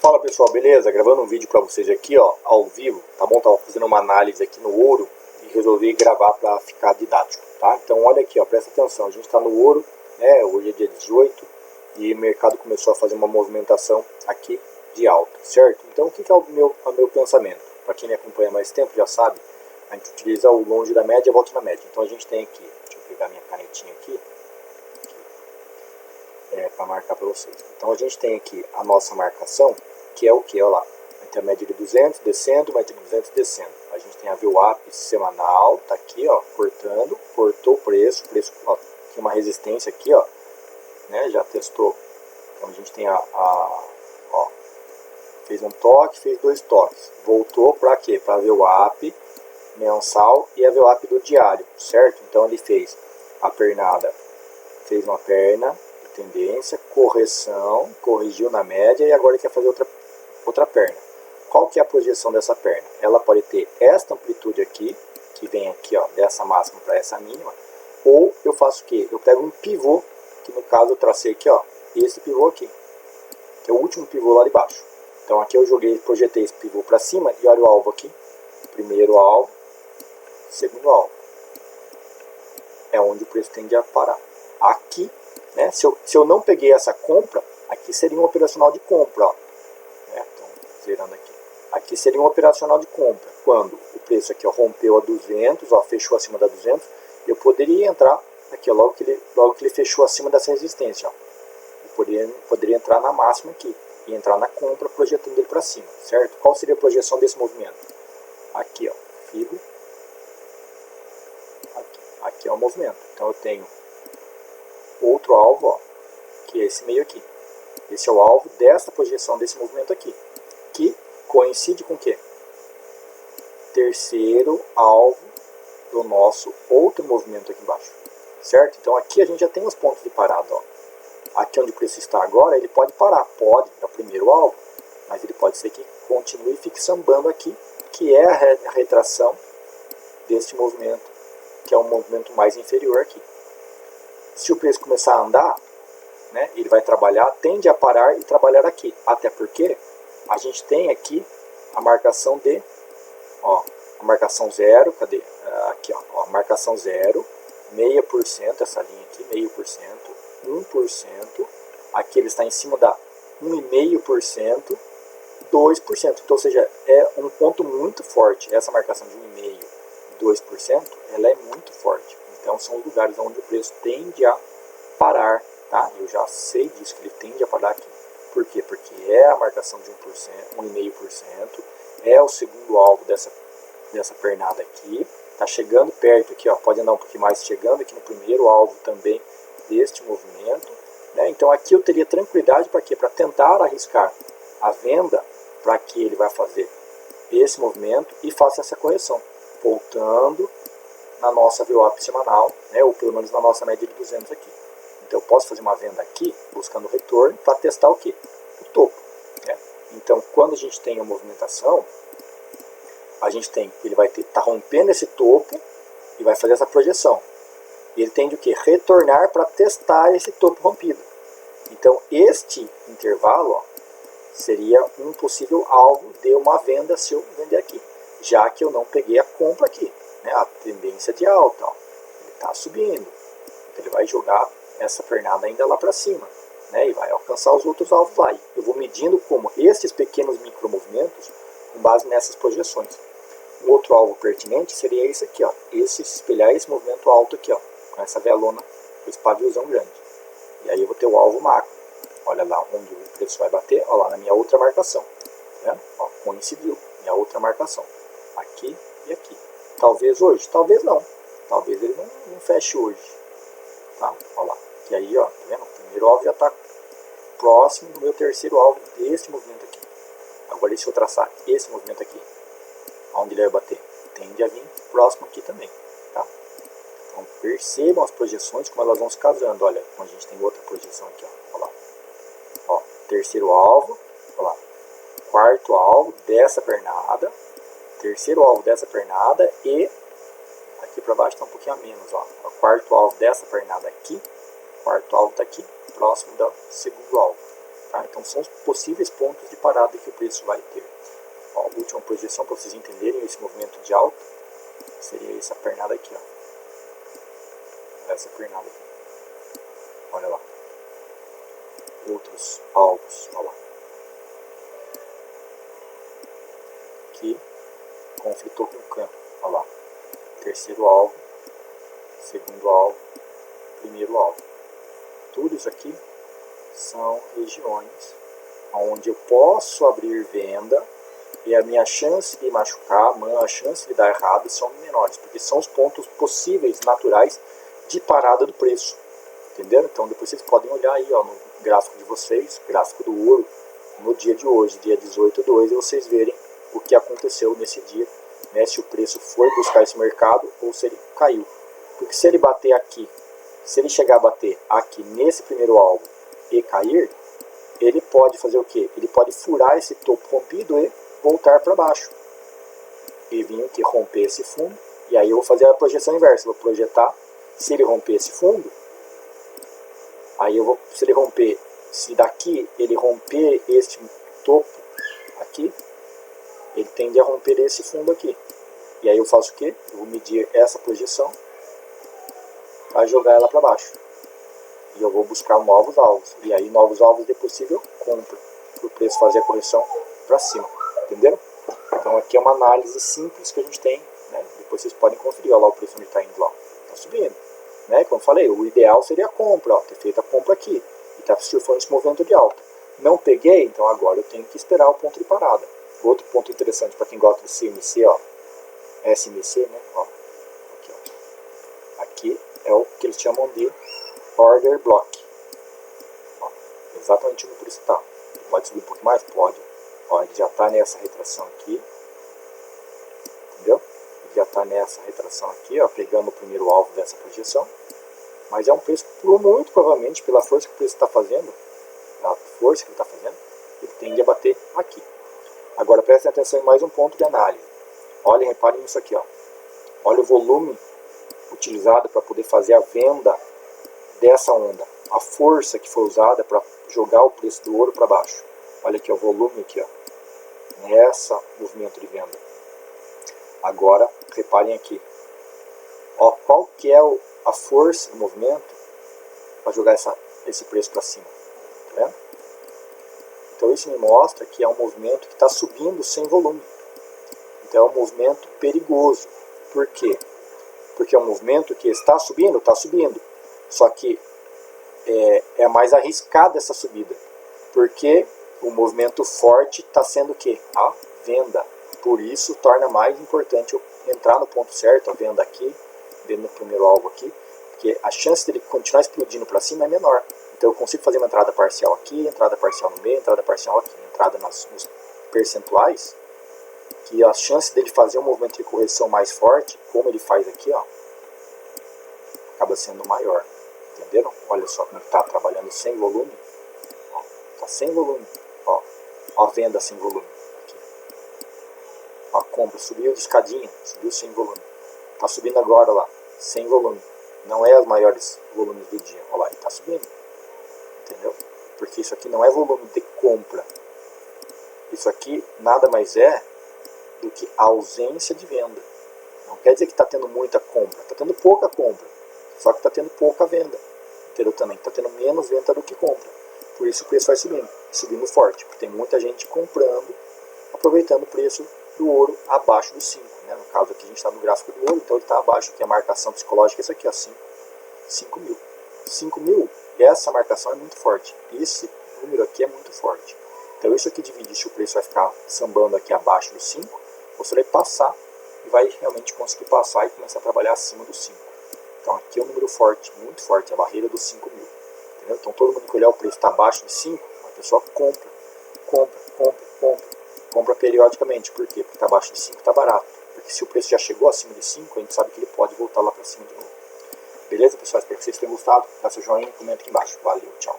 Fala pessoal, beleza? Gravando um vídeo para vocês aqui, ó, ao vivo, tá bom? Tava fazendo uma análise aqui no ouro e resolvi gravar para ficar didático, tá? Então olha aqui, ó, presta atenção, a gente está no ouro, né? Hoje é dia 18 e o mercado começou a fazer uma movimentação aqui de alta, certo? Então o que é o meu pensamento? Para quem me acompanha há mais tempo já sabe, a gente utiliza o longe da média e a volta na média. Então a gente tem aqui, deixa eu pegar minha canetinha aqui para marcar para vocês. Então a gente tem aqui a nossa marcação, que é o que? Olha lá, a média de 200 descendo, média de 200 descendo. A gente tem a VWAP semanal, tá aqui, ó, cortando, cortou o preço, ó, tem uma resistência aqui, ó, né, já testou. Então a gente tem ó, fez um toque, fez dois toques, voltou para quê? Para a VWAP mensal e a VWAP do diário, certo? Então ele fez a pernada, fez uma perna, tendência, correção, corrigiu na média e agora quer fazer outra perna. Qual que é a projeção dessa perna? Ela pode ter esta amplitude aqui, que vem aqui, ó, dessa máxima para essa mínima, ou eu faço o quê? Eu pego um pivô, que no caso eu tracei aqui, ó, esse pivô aqui, que é o último pivô lá de baixo. Então aqui eu projetei esse pivô para cima e olha o alvo aqui. Primeiro alvo, segundo alvo. É onde o preço tende a parar. Aqui, né, se eu não peguei essa compra, aqui seria um operacional de compra, ó. Né, então, zerando aqui. Aqui seria um operacional de compra. Quando o preço aqui, ó, rompeu a 200, ó, fechou acima da 200, eu poderia entrar aqui, ó, logo que ele fechou acima dessa resistência, ó. Eu poderia entrar na máxima aqui e entrar na compra projetando ele para cima, certo? Qual seria a projeção desse movimento? Aqui, ó, fibra. Aqui é o movimento. Então eu tenho outro alvo, ó, que é esse meio aqui. Esse é o alvo dessa projeção desse movimento aqui, que coincide com o quê? Terceiro alvo do nosso outro movimento aqui embaixo, certo? Então aqui a gente já tem os pontos de parada, ó. Aqui onde o preço está agora, ele pode parar, pode, é o primeiro alvo, mas ele pode ser que continue e fique sambando aqui, que é a retração deste movimento, que é um movimento mais inferior aqui. Se o preço começar a andar, né, ele vai trabalhar, tende a parar e trabalhar aqui. Até porque a gente tem aqui a marcação de, ó, a marcação zero, cadê? Aqui, ó, a marcação zero, 0,5%, essa linha aqui, 0,5%, 1%, aqui ele está em cima da 1,5%, 2%. Então, ou seja, é um ponto muito forte. Essa marcação de 1,5%, 2%, ela é muito forte. Então são os lugares onde o preço tende a parar, tá? Eu já sei disso, que ele tende a parar aqui. Por quê? Porque é a marcação de 1%, 1,5%, é o segundo alvo dessa pernada aqui, tá chegando perto aqui, ó, pode andar um pouquinho mais, chegando aqui no primeiro alvo também deste movimento, né? Então aqui eu teria tranquilidade para quê? Para tentar arriscar a venda, para que ele vai fazer esse movimento e faça essa correção, voltando na nossa VWAP semanal, né, ou pelo menos na nossa média de 200 aqui. Então eu posso fazer uma venda aqui, buscando retorno, para testar o quê? O topo. Né? Então quando a gente tem a movimentação, a gente tem, ele vai estar rompendo esse topo e vai fazer essa projeção. E ele tende o quê? Retornar para testar esse topo rompido. Então este intervalo, ó, seria um possível alvo de uma venda se eu vender aqui, já que eu não peguei a compra aqui. Né, a tendência de alta, ó, ele está subindo, então ele vai jogar essa pernada ainda lá para cima, né, e vai alcançar os outros alvos lá. Eu vou medindo como esses pequenos micromovimentos com base nessas projeções. Um outro alvo pertinente seria esse aqui, ó, espelhar esse movimento alto aqui, ó, com essa velona, com esse paviozão grande. E aí eu vou ter o alvo macro. Olha lá onde o preço vai bater, olha lá na minha outra marcação, tá? Ó, coincidiu, minha outra marcação, aqui e aqui. Talvez hoje, talvez não. Talvez ele não feche hoje. Tá? Olha lá. E aí, ó, tá vendo? O primeiro alvo já está próximo do meu terceiro alvo desse movimento aqui. Agora, se eu traçar esse movimento aqui, onde ele vai bater, tende a vir próximo aqui também. Tá? Então, percebam as projeções, como elas vão se casando. Olha, a gente tem outra projeção aqui. Ó. Olha lá. Ó, terceiro alvo. Olha lá. Quarto alvo dessa pernada. Terceiro alvo dessa pernada e aqui para baixo está um pouquinho a menos, ó. O quarto alvo dessa pernada aqui, o quarto alvo está aqui, próximo do segundo alvo. Tá? Então são os possíveis pontos de parada que o preço vai ter. Ó, a última projeção para vocês entenderem esse movimento de alta seria essa pernada aqui, ó. Essa pernada aqui. Olha lá. Outros alvos, olha lá. Aqui conflitou com o campo, olha lá. Terceiro alvo, segundo alvo, primeiro alvo. Tudo isso aqui são regiões onde eu posso abrir venda e a minha chance de machucar, a chance de dar errado são menores, porque são os pontos possíveis, naturais, de parada do preço. Entenderam? Então depois vocês podem olhar aí, ó, no gráfico de vocês, gráfico do ouro, no dia de hoje, dia 18/2, e vocês verem o que aconteceu nesse dia, né, se o preço foi buscar esse mercado ou se ele caiu. Porque se ele bater aqui, se ele chegar a bater aqui nesse primeiro alvo e cair, ele pode fazer o quê? Ele pode furar esse topo rompido e voltar para baixo. E vir aqui romper esse fundo, e aí eu vou fazer a projeção inversa, vou projetar, se ele romper esse fundo, aí eu vou, se ele romper, se daqui ele romper este topo aqui, ele tende a romper esse fundo aqui. E aí eu faço o quê? Eu vou medir essa projeção para jogar ela para baixo. E eu vou buscar novos alvos. E aí novos alvos de possível compra, para o preço fazer a correção para cima. Entenderam? Então aqui é uma análise simples que a gente tem, né? Depois vocês podem conferir, olha lá o preço onde está indo lá. Está subindo. Né? Como eu falei, o ideal seria a compra, ó, ter feito a compra aqui. E está surfando esse movimento de alta. Não peguei, então agora eu tenho que esperar o ponto de parada. Outro ponto interessante para quem gosta de CMC, ó, SMC, né? Ó, aqui, ó. Aqui é o que eles chamam de Order Block. Ó, exatamente onde o preço está. Pode subir um pouco mais? Pode. Ó, ele já está nessa retração aqui. Entendeu? Ele já está nessa retração aqui, ó, pegando o primeiro alvo dessa projeção. Mas é um preço, muito provavelmente, pela força que o preço está fazendo, a força que ele está fazendo, ele tende a bater aqui. Agora prestem atenção em mais um ponto de análise. Olhem, reparem isso aqui, ó. Olha o volume utilizado para poder fazer a venda dessa onda. A força que foi usada para jogar o preço do ouro para baixo. Olha aqui, ó, o volume aqui, ó. Nessa movimento de venda. Agora, reparem aqui. Ó, qual que é a força do movimento para jogar esse preço para cima? Tá vendo? Então isso me mostra que é um movimento que está subindo sem volume. Então é um movimento perigoso. Por quê? Porque é um movimento que está subindo. Só que é mais arriscada essa subida. Porque o movimento forte está sendo o quê? A venda. Por isso torna mais importante eu entrar no ponto certo, a venda aqui, vendo no primeiro alvo aqui, porque a chance dele continuar explodindo para cima é menor. Então eu consigo fazer uma entrada parcial aqui, entrada parcial no meio, entrada parcial aqui, entrada nos percentuais, que a chance dele fazer um movimento de correção mais forte, como ele faz aqui, ó, acaba sendo maior. Entenderam? Olha só como está trabalhando sem volume. Está sem volume. Ó, a venda sem volume. Aqui. A compra subiu de escadinha, subiu sem volume. Está subindo agora lá, sem volume. Não é os maiores volumes do dia. Olha lá, ele está subindo. Entendeu? Porque isso aqui não é volume de compra. Isso aqui nada mais é do que a ausência de venda. Não quer dizer que está tendo muita compra. Está tendo pouca compra. Só que está tendo pouca venda. Entendeu? Também está tendo menos venda do que compra. Por isso o preço vai subindo. Subindo forte. Porque tem muita gente comprando, aproveitando o preço do ouro abaixo dos 5. Né? No caso aqui a gente está no gráfico do ouro, então ele está abaixo, que é a marcação psicológica, isso aqui, ó, 5 mil. 5 mil, essa marcação é muito forte. Esse número aqui é muito forte. Então isso aqui divide, se o preço vai ficar sambando aqui abaixo dos 5, você vai passar e vai realmente conseguir passar e começar a trabalhar acima dos 5. Então aqui é um número forte, muito forte, a barreira dos 5 mil. Entendeu? Então todo mundo que olhar o preço está abaixo de 5, a pessoa compra periodicamente. Por quê? Porque está abaixo de 5 está barato. Porque se o preço já chegou acima de 5, a gente sabe que ele pode voltar lá para cima de novo. Beleza, pessoal? Espero que vocês tenham gostado. Dá seu joinha e comenta aqui embaixo. Valeu, tchau.